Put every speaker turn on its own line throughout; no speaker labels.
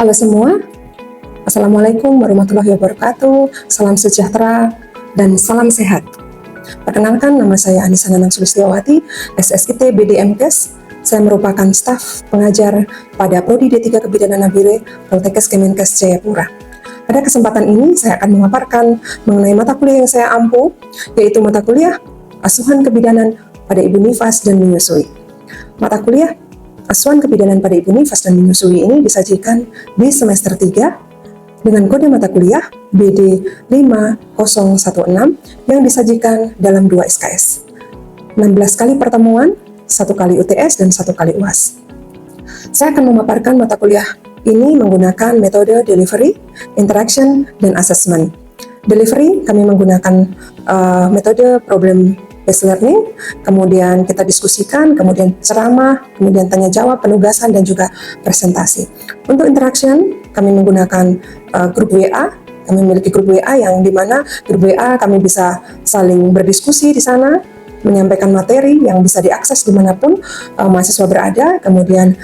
Halo semua, Assalamualaikum warahmatullahi wabarakatuh, salam sejahtera, dan salam sehat. Perkenalkan, nama saya Anissa Nanang Sulistiawati, SSIT BDMKes. Saya merupakan staf pengajar pada Prodi D3 Kebidanan Nabire, Poltekkes Kemenkes Jayapura. Pada kesempatan ini, saya akan memaparkan mengenai mata kuliah yang saya ampu, yaitu mata kuliah Asuhan Kebidanan pada Ibu Nifas dan Menyusui. Mata kuliah Asuhan Kebidanan pada Ibu Nifas dan Menyusui ini disajikan di semester 3 dengan kode mata kuliah BD 5016 yang disajikan dalam 2 SKS. 16 kali pertemuan, 1 kali UTS, dan 1 kali UAS. Saya akan memaparkan mata kuliah ini menggunakan metode delivery, interaction, dan assessment. Delivery, kami menggunakan metode problem based learning, kemudian kita diskusikan, kemudian ceramah, kemudian tanya jawab, penugasan, dan juga presentasi. Untuk interaction, kami menggunakan grup WA. Kami memiliki grup WA yang dimana grup WA kami bisa saling berdiskusi di sana, menyampaikan materi yang bisa diakses dimanapun mahasiswa berada, kemudian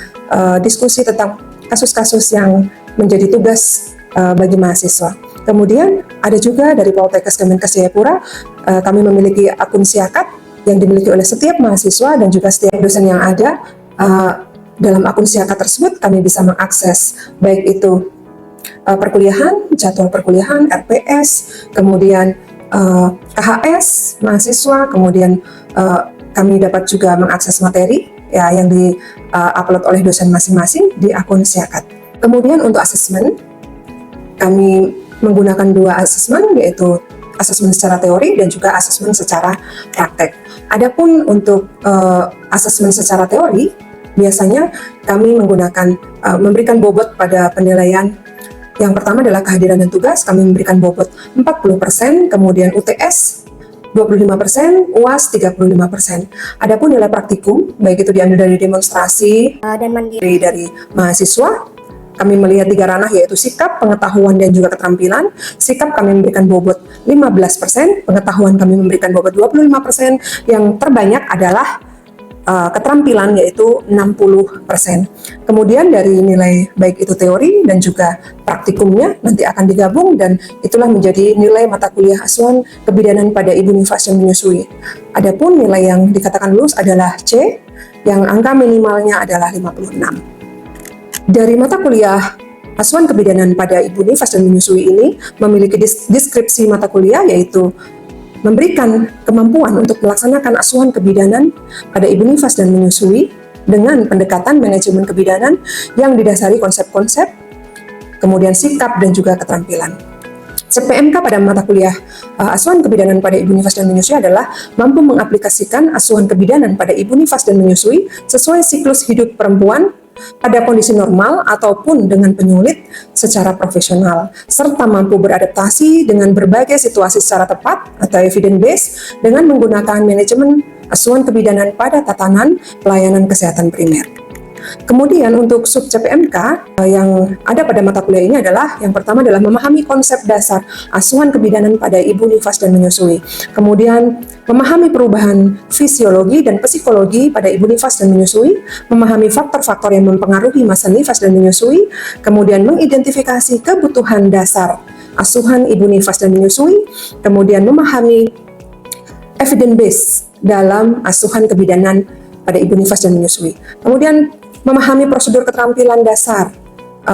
diskusi tentang kasus-kasus yang menjadi tugas bagi mahasiswa. Kemudian ada juga dari Poltekkes Kemenkes Jayapura, kami memiliki akun Siakat yang dimiliki oleh setiap mahasiswa dan juga setiap dosen yang ada. Dalam akun Siakat tersebut kami bisa mengakses baik itu perkuliahan, jadwal perkuliahan, RPS, kemudian KHS mahasiswa, kemudian kami dapat juga mengakses materi ya yang di-upload oleh dosen masing-masing di akun Siakat. Kemudian untuk asesmen, kami menggunakan 2 asesmen, yaitu asesmen secara teori dan juga asesmen secara praktek. Adapun untuk asesmen secara teori, biasanya kami menggunakan memberikan bobot pada penilaian. Yang pertama adalah kehadiran dan tugas, kami memberikan bobot 40%, kemudian UTS 25%, UAS 35%. Adapun nilai praktikum, baik itu diambil dari demonstrasi dan mandiri dari mahasiswa, kami melihat 3 ranah, yaitu sikap, pengetahuan, dan juga keterampilan. Sikap kami memberikan bobot 15%, pengetahuan kami memberikan bobot 25%, yang terbanyak adalah keterampilan, yaitu 60%. Kemudian dari nilai baik itu teori dan juga praktikumnya nanti akan digabung, dan itulah menjadi nilai mata kuliah Asuhan Kebidanan pada Ibu Nifas dan Menyusui. Adapun nilai yang dikatakan lulus adalah C, yang angka minimalnya adalah 56. Dari mata kuliah Asuhan Kebidanan pada Ibu Nifas dan Menyusui ini memiliki deskripsi mata kuliah, yaitu memberikan kemampuan untuk melaksanakan asuhan kebidanan pada Ibu Nifas dan Menyusui dengan pendekatan manajemen kebidanan yang didasari konsep-konsep, kemudian sikap, dan juga keterampilan. CPMK pada mata kuliah Asuhan Kebidanan pada Ibu Nifas dan Menyusui adalah mampu mengaplikasikan asuhan kebidanan pada Ibu Nifas dan Menyusui sesuai siklus hidup perempuan pada kondisi normal ataupun dengan penyulit secara profesional, serta mampu beradaptasi dengan berbagai situasi secara tepat atau evidence based dengan menggunakan manajemen asuhan kebidanan pada tatanan pelayanan kesehatan primer. Kemudian untuk sub CPMK yang ada pada mata kuliah ini adalah, yang pertama adalah memahami konsep dasar asuhan kebidanan pada Ibu Nifas dan Menyusui. Kemudian memahami perubahan fisiologi dan psikologi pada Ibu Nifas dan Menyusui, memahami faktor-faktor yang mempengaruhi masa nifas dan menyusui, kemudian mengidentifikasi kebutuhan dasar asuhan Ibu Nifas dan Menyusui, kemudian memahami evidence base dalam asuhan kebidanan pada Ibu Nifas dan Menyusui. Kemudian memahami prosedur keterampilan dasar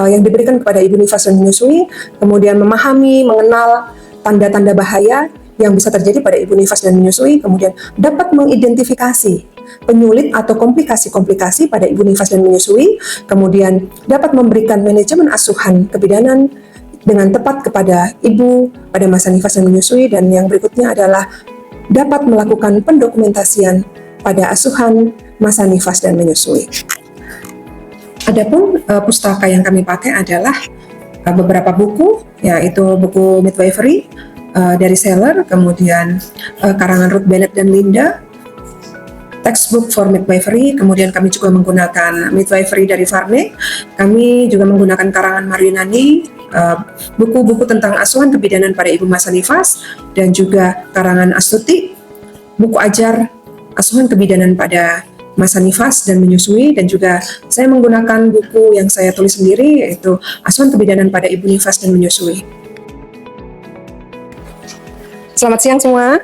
yang diberikan kepada Ibu Nifas dan Menyusui, kemudian memahami, mengenal tanda-tanda bahaya yang bisa terjadi pada Ibu Nifas dan Menyusui, kemudian dapat mengidentifikasi penyulit atau komplikasi-komplikasi pada Ibu Nifas dan Menyusui, kemudian dapat memberikan manajemen asuhan kebidanan dengan tepat kepada ibu pada masa nifas dan menyusui, dan yang berikutnya adalah dapat melakukan pendokumentasian pada asuhan masa nifas dan menyusui. Adapun pustaka yang kami pakai adalah beberapa buku, yaitu buku Midwifery dari Seller, kemudian karangan Ruth Bennett dan Linda, textbook for midwifery, kemudian kami juga menggunakan Midwifery dari Varney, kami juga menggunakan karangan Mariunani, buku-buku tentang asuhan kebidanan pada ibu masa nifas, dan juga karangan Astuti, buku ajar asuhan kebidanan pada masa nifas dan menyusui, dan juga saya menggunakan buku yang saya tulis sendiri, yaitu Asuhan Kebidanan pada Ibu Nifas dan Menyusui. Selamat siang semua.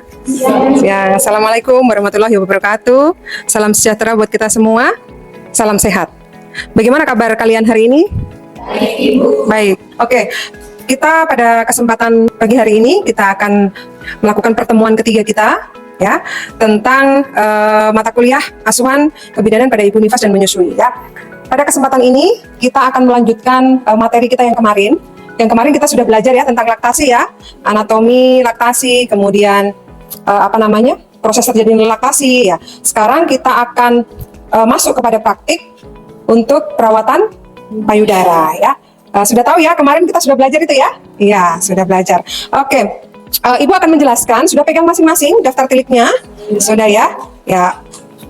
Ya, Assalamualaikum warahmatullahi wabarakatuh. Salam sejahtera buat kita semua. Salam sehat. Bagaimana kabar kalian hari ini?
Baik, Ibu.
Baik, oke. Kita pada kesempatan pagi hari ini kita akan melakukan pertemuan ketiga kita, ya, tentang mata kuliah Asuhan Kebidanan pada Ibu Nifas dan Menyusui. Ya, pada kesempatan ini kita akan melanjutkan materi kita yang kemarin. Yang kemarin kita sudah belajar ya tentang laktasi ya, anatomi laktasi, kemudian proses terjadinya laktasi ya. Sekarang kita akan masuk kepada praktik untuk perawatan payudara ya. Sudah tahu ya, kemarin kita sudah belajar itu ya? Iya, sudah belajar. Oke. Ibu akan menjelaskan, sudah pegang masing-masing daftar tiliknya? Sudah ya? Ya.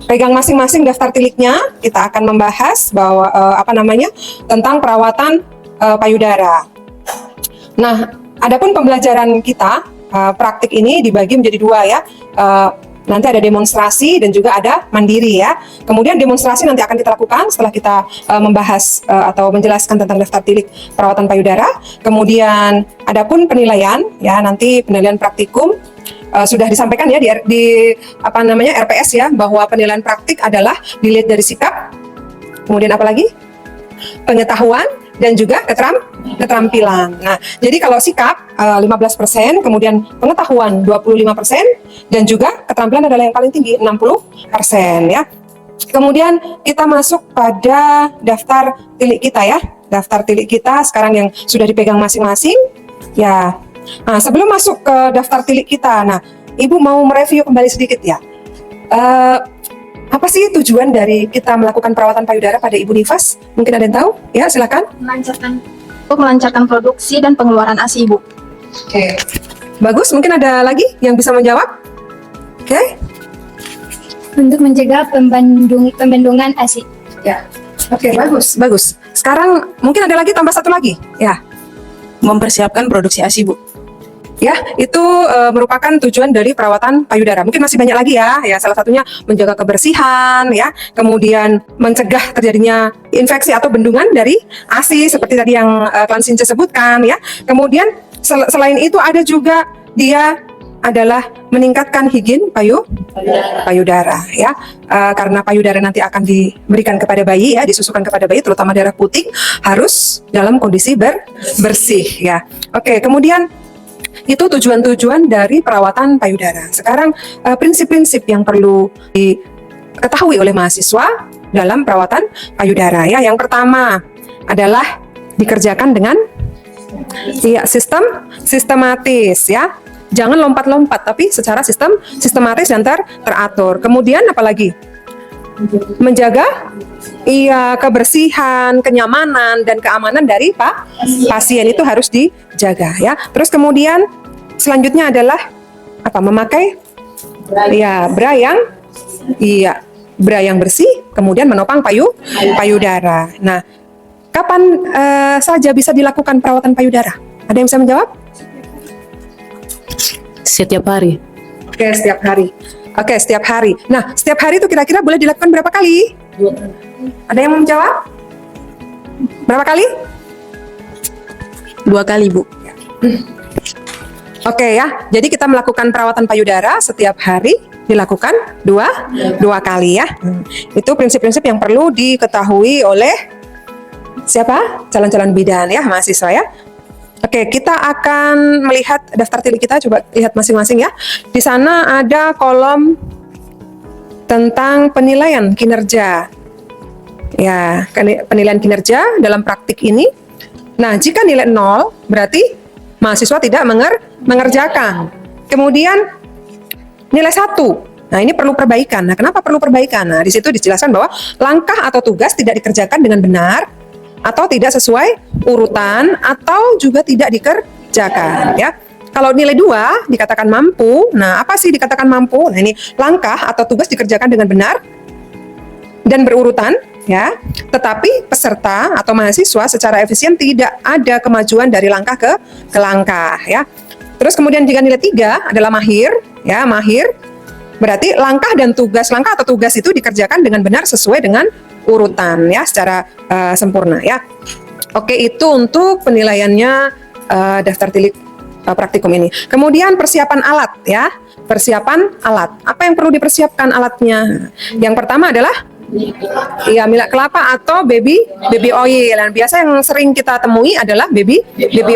Pegang masing-masing daftar tiliknya, kita akan membahas bahwa tentang perawatan payudara. Nah, adapun pembelajaran kita praktik ini dibagi menjadi dua ya. Nanti ada demonstrasi dan juga ada mandiri ya. Kemudian demonstrasi nanti akan kita lakukan setelah kita membahas atau menjelaskan tentang daftar tilik perawatan payudara. Kemudian adapun penilaian ya, nanti penilaian praktikum sudah disampaikan ya di RPS ya, bahwa penilaian praktik adalah dilihat dari sikap, kemudian apalagi pengetahuan dan juga keterampilan. Nah, jadi kalau sikap 15%, kemudian pengetahuan 25%, dan juga keterampilan adalah yang paling tinggi 60% ya. Kemudian kita masuk pada daftar tilik kita ya. Daftar tilik kita sekarang yang sudah dipegang masing-masing ya. Nah, sebelum masuk ke daftar tilik kita, nah, Ibu mau mereview kembali sedikit ya. Apa sih tujuan dari kita melakukan perawatan payudara pada Ibu Nifas? Mungkin ada yang tahu? Ya, silakan.
Melancarkan produksi dan pengeluaran ASI Ibu.
Oke. Bagus, mungkin ada lagi yang bisa menjawab? Oke.
Untuk mencegah pembendungan ASI.
Ya. Oke, bagus. Sekarang mungkin ada lagi, tambah satu lagi. Ya.
Mempersiapkan produksi ASI, Bu.
Ya, itu merupakan tujuan dari perawatan payudara. Mungkin masih banyak lagi ya. Ya, salah satunya menjaga kebersihan ya, kemudian mencegah terjadinya infeksi atau bendungan dari ASI seperti tadi yang Klan Since sebutkan ya. Kemudian selain itu ada juga dia adalah meningkatkan higien payudara ya. Karena payudara nanti akan diberikan kepada bayi ya, disusukan kepada bayi, terutama darah putih harus dalam kondisi bersih ya. Oke, kemudian itu tujuan-tujuan dari perawatan payudara. Sekarang prinsip-prinsip yang perlu diketahui oleh mahasiswa dalam perawatan payudara ya. Yang pertama adalah dikerjakan dengan sistematis ya. Jangan lompat-lompat, tapi secara sistematis dan teratur. Kemudian apalagi? Menjaga kebersihan, kenyamanan dan keamanan dari pasien itu harus dijaga ya. Terus kemudian selanjutnya adalah memakai bra yang bersih, kemudian menopang payudara. Nah, kapan saja bisa dilakukan perawatan payudara? Ada yang bisa menjawab?
Setiap hari.
Oke, setiap hari. Setiap hari. Nah, setiap hari itu kira-kira boleh dilakukan berapa kali?
2 kali.
Ada yang mau menjawab? Berapa kali?
2 kali, Bu.
Oke ya, jadi kita melakukan perawatan payudara setiap hari dilakukan dua kali ya. Itu prinsip-prinsip yang perlu diketahui oleh siapa? Calon-calon bidan ya, mahasiswa ya. Oke, kita akan melihat daftar tilik kita, coba lihat masing-masing ya. Di sana ada kolom tentang penilaian kinerja. Ya, penilaian kinerja dalam praktik ini. Nah, jika nilai 0 berarti mahasiswa tidak mengerjakan. Kemudian nilai 1. Nah, ini perlu perbaikan. Nah, kenapa perlu perbaikan? Nah, di situ dijelaskan bahwa langkah atau tugas tidak dikerjakan dengan benar atau tidak sesuai urutan atau juga tidak dikerjakan ya. Kalau nilai 2 dikatakan mampu. Nah, apa sih dikatakan mampu? Nah, ini langkah atau tugas dikerjakan dengan benar dan berurutan ya. Tetapi peserta atau mahasiswa secara efisien tidak ada kemajuan dari langkah ke langkah ya. Terus kemudian jika nilai 3 adalah mahir ya, mahir Berarti langkah atau tugas itu dikerjakan dengan benar sesuai dengan urutan ya, secara sempurna ya. Oke, itu untuk penilaiannya daftar tilik praktikum ini. Kemudian persiapan alat ya. Persiapan alat. Apa yang perlu dipersiapkan alatnya? Yang pertama adalah minyak kelapa atau baby oil. Dan biasa yang sering kita temui adalah baby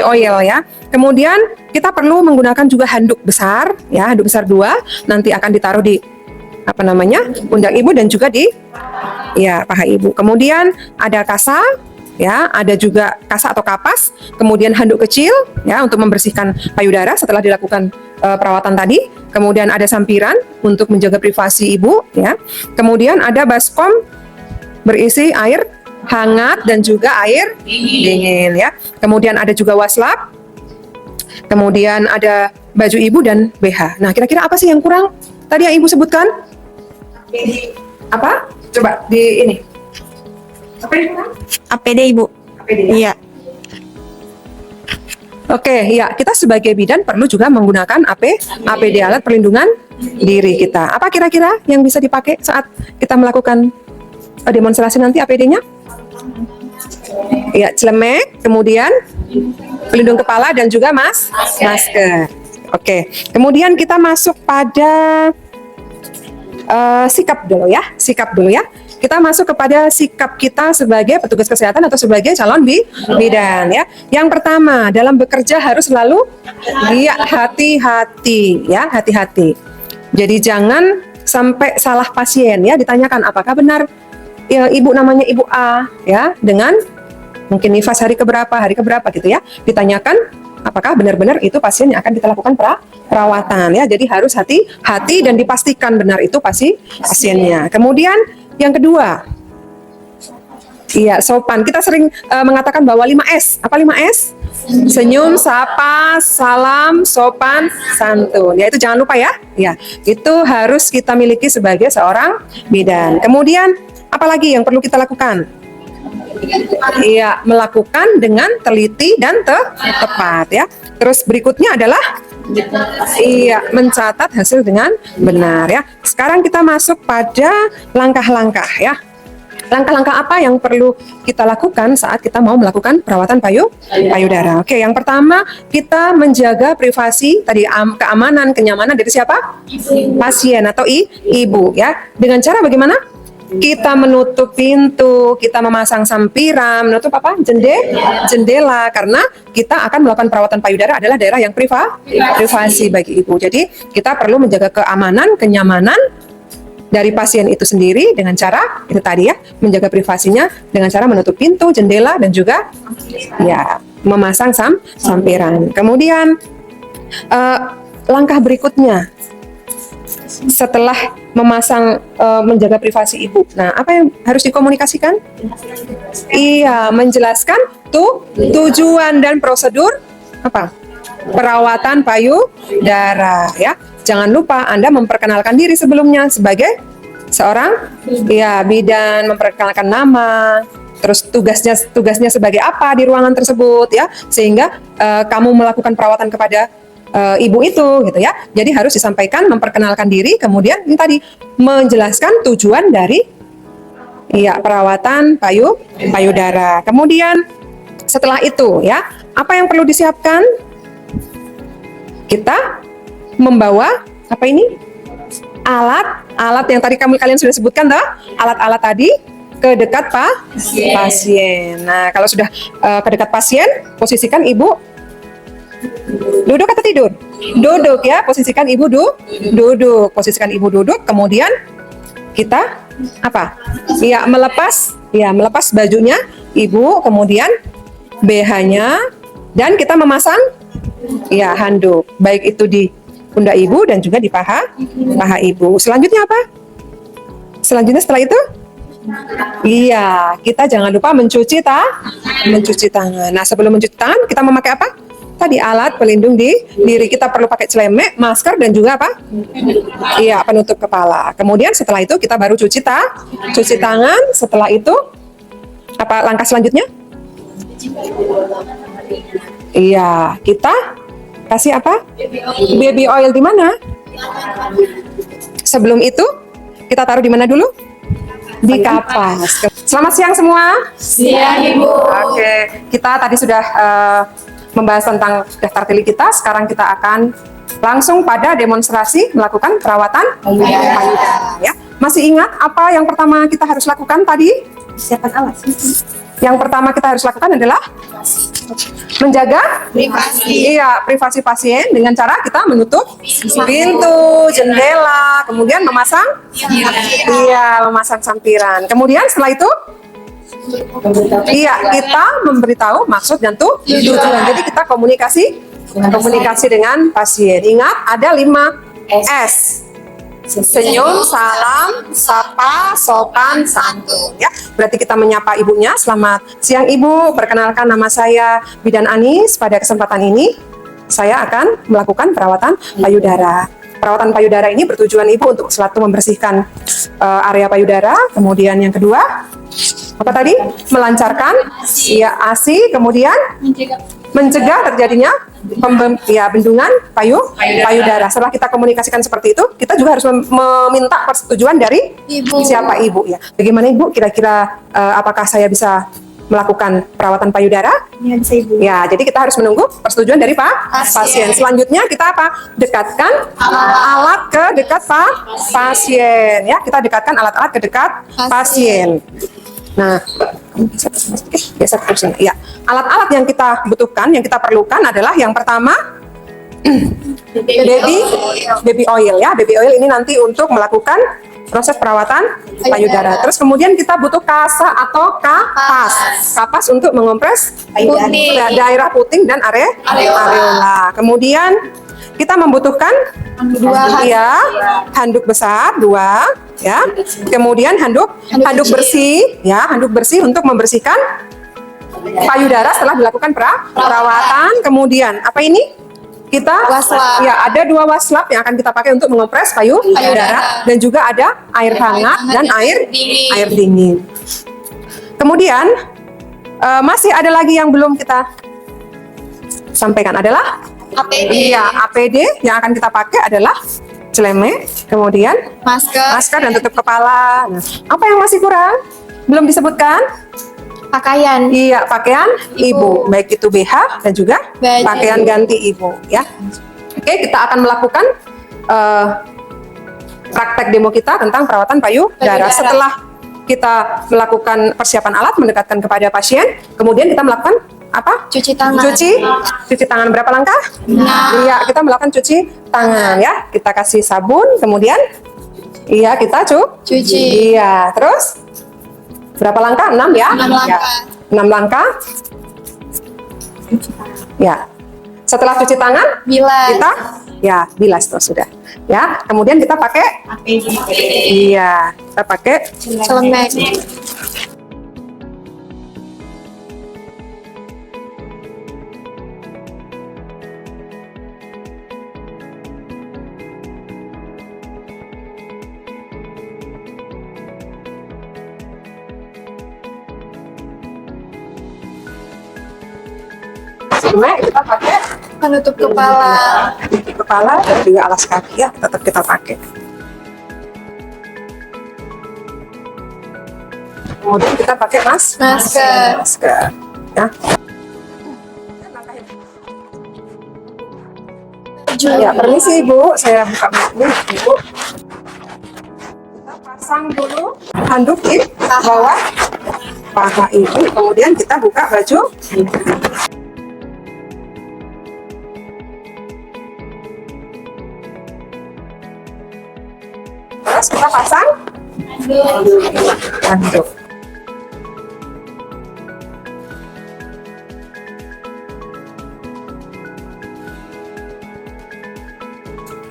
oil ya. Kemudian kita perlu menggunakan juga handuk besar ya, handuk besar 2, nanti akan ditaruh di pundak ibu dan juga di paha ibu. Kemudian ada kasa ya, ada juga kasa atau kapas, kemudian handuk kecil ya untuk membersihkan payudara setelah dilakukan perawatan tadi. Kemudian ada sampiran untuk menjaga privasi ibu ya. Kemudian ada baskom berisi air hangat dan juga air dingin ya. Kemudian ada juga waslap. Kemudian ada baju ibu dan BH. Nah, kira-kira apa sih yang kurang tadi yang ibu sebutkan? Apa? Coba di ini. Apa yang kurang?
APD Ibu.
APD ya?
Iya.
Oke, ya, kita sebagai bidan perlu juga menggunakan APD, alat perlindungan diri kita. Apa kira-kira yang bisa dipakai saat kita melakukan demonstrasi nanti APD-nya? Ya, celemek, kemudian pelindung kepala dan juga masker. Oke, kemudian kita masuk pada sikap dulu ya. Kita masuk kepada sikap kita sebagai petugas kesehatan atau sebagai calon bidan ya. Yang pertama, dalam bekerja harus selalu hati-hati ya, hati-hati. Jadi jangan sampai salah pasien ya, ditanyakan apakah benar ya, ibu namanya Ibu A ya, dengan mungkin nifas hari keberapa gitu ya. Ditanyakan apakah benar-benar itu pasien yang akan kita lakukan perawatan ya. Jadi harus hati-hati dan dipastikan benar itu pasiennya. Kemudian yang kedua, sopan. Kita sering mengatakan bahwa 5S. Apa 5S? Senyum, sapa, salam, sopan, santun. Ya, itu jangan lupa ya. Ya, itu harus kita miliki sebagai seorang bidan. Kemudian, apalagi yang perlu kita lakukan? Iya, melakukan dengan teliti dan tepat ya. Terus berikutnya adalah mencatat hasil dengan benar ya. Sekarang kita masuk pada langkah-langkah ya. Langkah-langkah apa yang perlu kita lakukan saat kita mau melakukan perawatan payudara? Oke, yang pertama kita menjaga privasi tadi, keamanan, kenyamanan dari siapa? Pasien atau ibu ya. Dengan cara bagaimana? Kita menutup pintu, kita memasang sampiran, menutup apa? Jendela, karena kita akan melakukan perawatan payudara adalah daerah yang privasi bagi ibu. Jadi kita perlu menjaga keamanan, kenyamanan dari pasien itu sendiri dengan cara itu tadi ya, menjaga privasinya dengan cara menutup pintu, jendela dan juga ya memasang sampiran. Kemudian langkah berikutnya setelah memasang menjaga privasi ibu. Nah, apa yang harus dikomunikasikan? Iya, menjelaskan tujuan dan prosedur apa? Perawatan payudara ya. Jangan lupa Anda memperkenalkan diri sebelumnya sebagai seorang bidan, memperkenalkan nama, terus tugasnya sebagai apa di ruangan tersebut ya, sehingga kamu melakukan perawatan kepada ibu itu gitu ya. Jadi harus disampaikan, memperkenalkan diri, kemudian ini tadi menjelaskan tujuan dari perawatan payudara. Kemudian setelah itu ya, apa yang perlu disiapkan? Kita membawa apa ini? Alat yang tadi kalian sudah sebutkan toh, alat-alat tadi ke dekat pasien. Nah, kalau sudah ke dekat pasien, posisikan ibu duduk atau tidur? Duduk ya, posisikan ibu duduk. Posisikan ibu duduk, kemudian kita apa? Melepas bajunya ibu, kemudian BH-nya, dan kita memasang handuk, baik itu di pundak ibu dan juga di paha ibu. Selanjutnya apa? Selanjutnya setelah itu? Kita jangan lupa mencuci tangan. Nah, sebelum mencuci tangan, kita memakai apa? Tadi alat pelindung diri. Kita perlu pakai celemek, masker dan juga apa? Penutup kepala. Kemudian setelah itu kita baru cuci tangan. Setelah itu apa langkah selanjutnya? Kita kasih apa? Baby oil di mana? sebelum itu kita taruh di mana dulu? Di kapas. Selamat siang semua.
Siang, Ibu.
Oke, kita tadi sudah membahas tentang daftar tili kita. Sekarang kita akan langsung pada demonstrasi melakukan perawatan payudara. Ya. Masih ingat apa yang pertama kita harus lakukan tadi?
Persiapan alat.
Yang pertama kita harus lakukan adalah menjaga
Privasi.
Iya, privasi pasien dengan cara kita menutup pintu, jendela, kemudian memasang memasang sampiran. Kemudian setelah itu kita memberitahu maksud dan tujuan. Jadi kita komunikasi dengan pasien. Ingat ada 5 S. Senyum, salam, sapa, sopan, santun. Ya, berarti kita menyapa ibunya. Selamat siang Ibu. Perkenalkan nama saya Bidan Anis. Pada kesempatan ini saya akan melakukan perawatan payudara. Perawatan payudara ini bertujuan Ibu untuk selalu membersihkan area payudara. Kemudian yang kedua, apa tadi? Melancarkan ASI. Kemudian mencegah terjadinya bendungan payudara. Setelah kita komunikasikan seperti itu, kita juga harus meminta persetujuan dari siapa Ibu ya. Bagaimana Ibu? Kira-kira apakah saya bisa melakukan perawatan payudara?
Ya, bisa Ibu.
Ya, jadi kita harus menunggu persetujuan dari pasien. Selanjutnya kita apa? Dekatkan alat ke dekat pasien. Ya, kita dekatkan alat-alat ke dekat pasien. Nah, biasa terus ya. Alat-alat yang kita butuhkan, yang kita perlukan adalah yang pertama baby oil ya. Baby oil ini nanti untuk melakukan proses perawatan payudara. Terus kemudian kita butuh kasa atau kapas untuk mengompres daerah puting dan areola. Kemudian kita membutuhkan handuk besar 2 ya. Kemudian handuk bersih ya, handuk bersih untuk membersihkan payudara setelah dilakukan perawatan. Kemudian apa ini? Kita ya, ada 2 waslap yang akan kita pakai untuk mengompres payudara dan juga ada air hangat dan air dingin. Kemudian masih ada lagi yang belum kita sampaikan adalah APD. Iya, APD yang akan kita pakai adalah celeme, kemudian masker dan tutup kepala. Nah, apa yang masih kurang? Belum disebutkan?
Pakaian.
Iya, pakaian ibu, baik itu BH dan juga pakaian ganti ibu, ya. Oke, kita akan melakukan praktek demo kita tentang perawatan payudara. Setelah kita melakukan persiapan alat, mendekatkan kepada pasien, kemudian kita melakukan apa?
Cuci tangan.
Cuci tangan berapa langkah? Iya, kita melakukan cuci tangan ya. Kita kasih sabun, kemudian kita cuci. Iya, terus berapa langkah? 6 ya?
6 langkah.
6 langkah. Ya. Setelah cuci tangan, kita bilas tuh sudah. Ya, kemudian kita pakai Iya, kita pakai
Celemek.
kita pakai
Penutup kepala.
dan juga alas kaki ya, tetap kita pakai. Kemudian kita pakai masker ya. Ya, permisi Ibu, saya buka dulu Ibu. Kita pasang dulu handuk di bawah paha Ibu, kemudian kita buka baju. Terus kita pasang handuk.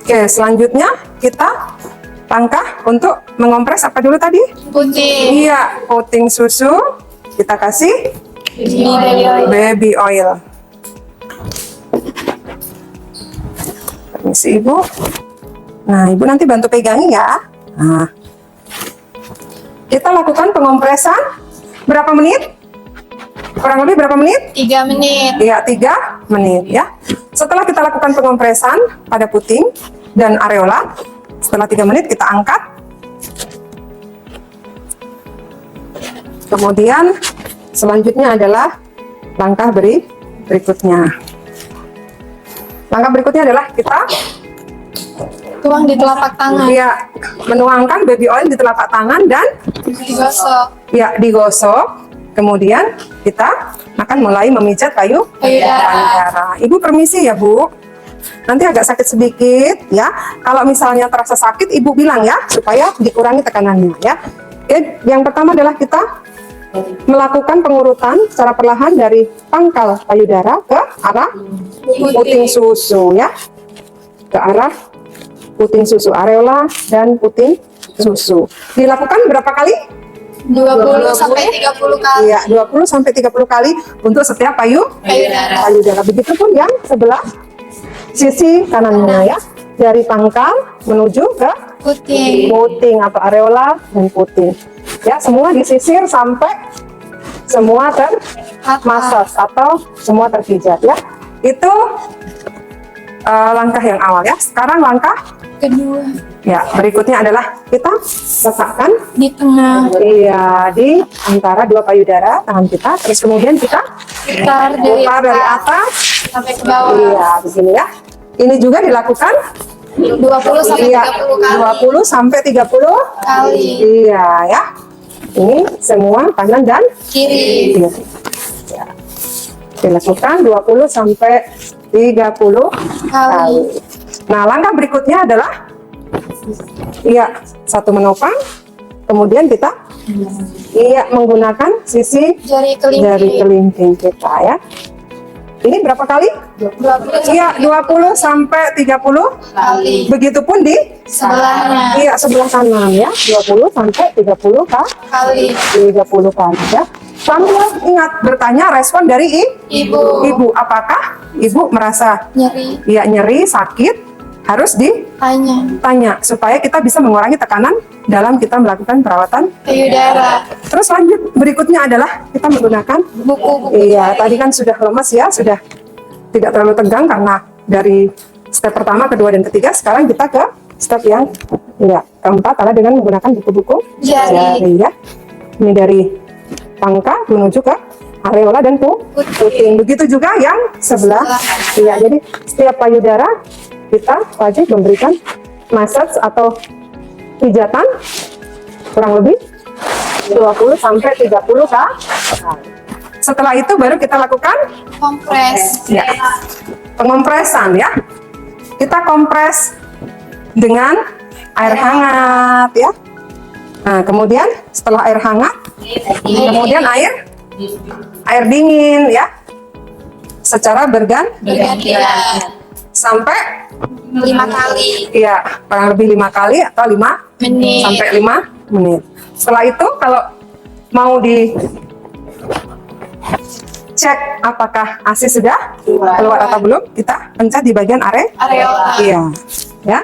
Oke, selanjutnya kita langkah untuk mengompres apa dulu tadi?
Putih.
Iya, puting susu. Kita kasih baby oil. Permisi Ibu. Nah, Ibu nanti bantu pegangin ya. Nah, kita lakukan pengompresan berapa menit? Kurang lebih berapa menit?
3 menit.
Iya, 3 menit ya. Setelah kita lakukan pengompresan pada puting dan areola, Setelah 3 menit kita angkat. Kemudian selanjutnya adalah langkah berikutnya. Langkah berikutnya adalah kita
Tuang di telapak tangan.
menuangkan baby oil di telapak tangan dan
Digosok.
digosok. Kemudian kita akan mulai memijat payudara. Ibu permisi ya Bu. Nanti agak sakit sedikit ya. Kalau misalnya terasa sakit, Ibu bilang ya supaya dikurangi tekanannya ya. Oke, yang pertama adalah kita melakukan pengurutan secara perlahan dari pangkal payudara ke arah puting susu ya. Ke arah puting susu, areola dan puting susu. Dilakukan berapa kali?
20 sampai 30 kali.
Iya, 20 sampai 30 kali untuk setiap payudara. Begitupun yang sebelah sisi kanannya ya. Dari pangkal menuju ke puting atau areola dan puting. Ya, semua disisir sampai semua termasas atau semua terpijat ya. Itu langkah yang awal ya. Sekarang langkah
Kedua,
ya, berikutnya adalah kita letakkan
di tengah.
iya di antara dua payudara tangan kita, terus kemudian kita
Putar
putar dari atas
sampai ke bawah.
iya begini ya. Ini juga dilakukan
20 sampai
iya
30 kali.
20 sampai 30
Kali.
iya ya. Ini semua kanan dan
Kiri.
kiri ya. Dilakukan 20 sampai 30 kali. Nah, langkah berikutnya adalah satu menopang, kemudian kita menggunakan sisi
Jari
jari
kelingking.
kelingking kita ya. Ini berapa kali?
20
Iya, 20 sampai 30
kali.
Begitupun di
Sebelahnya.
iya sebelah kanan ya, 20 sampai 30
Kali.
30 kali ya. Sambil ingat bertanya respon dari
Ibu.
ibu, apakah ibu merasa
Nyeri.
nyeri, sakit? Harus ditanya
Tanya.
supaya kita bisa mengurangi tekanan dalam kita melakukan perawatan.
Payudara.
Terus lanjut berikutnya adalah kita menggunakan
Buku-buku.
iya tadi kan sudah lemas ya, sudah tidak terlalu tegang karena dari step pertama, kedua dan ketiga. Sekarang kita ke step yang keempat adalah dengan menggunakan buku-buku
Jari.
ya. Ini dari pangkal menuju ke areola dan puting. Begitu juga yang sebelah. Iya, jadi setiap payudara kita wajib memberikan massage atau pijatan kurang lebih 20 sampai 30 kali. Setelah itu baru kita lakukan
Kompres.
ya, pengompresan ya. Kita kompres dengan air hangat ya. Nah, kemudian setelah air hangat, kemudian air dingin ya. Secara
Bergantian.
sampai
5 kali.
iya kurang lebih 5 kali atau 5
Menit.
sampai 5 menit. Setelah itu kalau mau cek apakah ASI sudah keluar atau belum, kita pencet di bagian
Areola.
iya ya.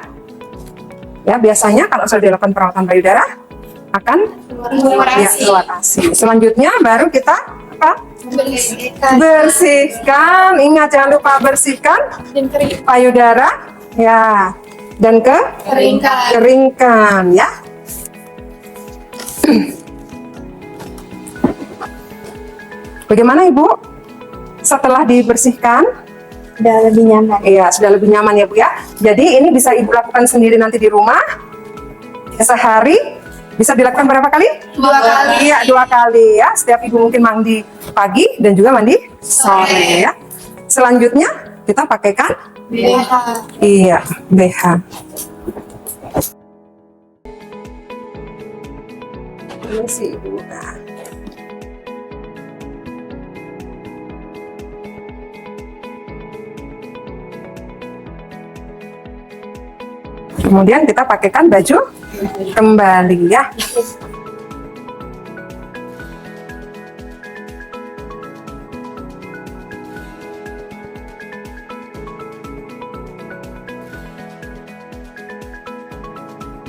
Ya, biasanya kalau sudah dilakukan perawatan payudara akan keluar ASI. Selanjutnya baru kita bersihkan. Ingat jangan lupa bersihkan
Dan kering.
payudara ya dan
Keringkan.
keringkan ya. Bagaimana Ibu? Setelah dibersihkan
Udah lebih nyaman.
iya sudah lebih nyaman ya Bu ya. Jadi ini bisa Ibu lakukan sendiri nanti di rumah. Sehari bisa dilakukan berapa kali?
2 kali.
Iya 2 kali ya. Setiap Ibu mungkin mandi pagi dan juga mandi sore ya. Selanjutnya kita pakaikan
BH.
iya BH. Ini sih Ibu. Nah. Kemudian kita pakaikan baju kembali ya.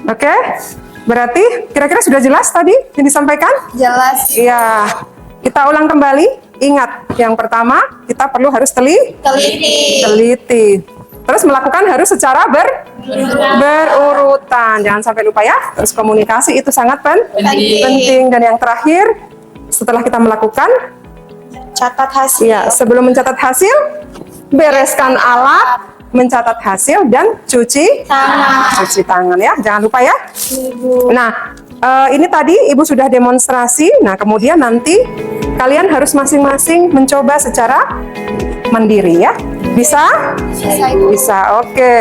Oke, berarti kira-kira sudah jelas tadi yang disampaikan?
Jelas.
Iya, kita ulang kembali. Ingat, yang pertama kita perlu harus teliti.
Teliti.
Teliti. Terus melakukan harus secara berurutan. Jangan sampai lupa ya. Terus komunikasi itu sangat penting. Dan yang terakhir, setelah kita melakukan,
Catat hasil.
ya, sebelum mencatat hasil, bereskan alat, mencatat hasil, dan cuci tangan ya. Jangan lupa ya. Nah, ini tadi Ibu sudah demonstrasi. Nah, kemudian nanti kalian harus masing-masing mencoba secara mandiri ya. Bisa? Bisa, oke.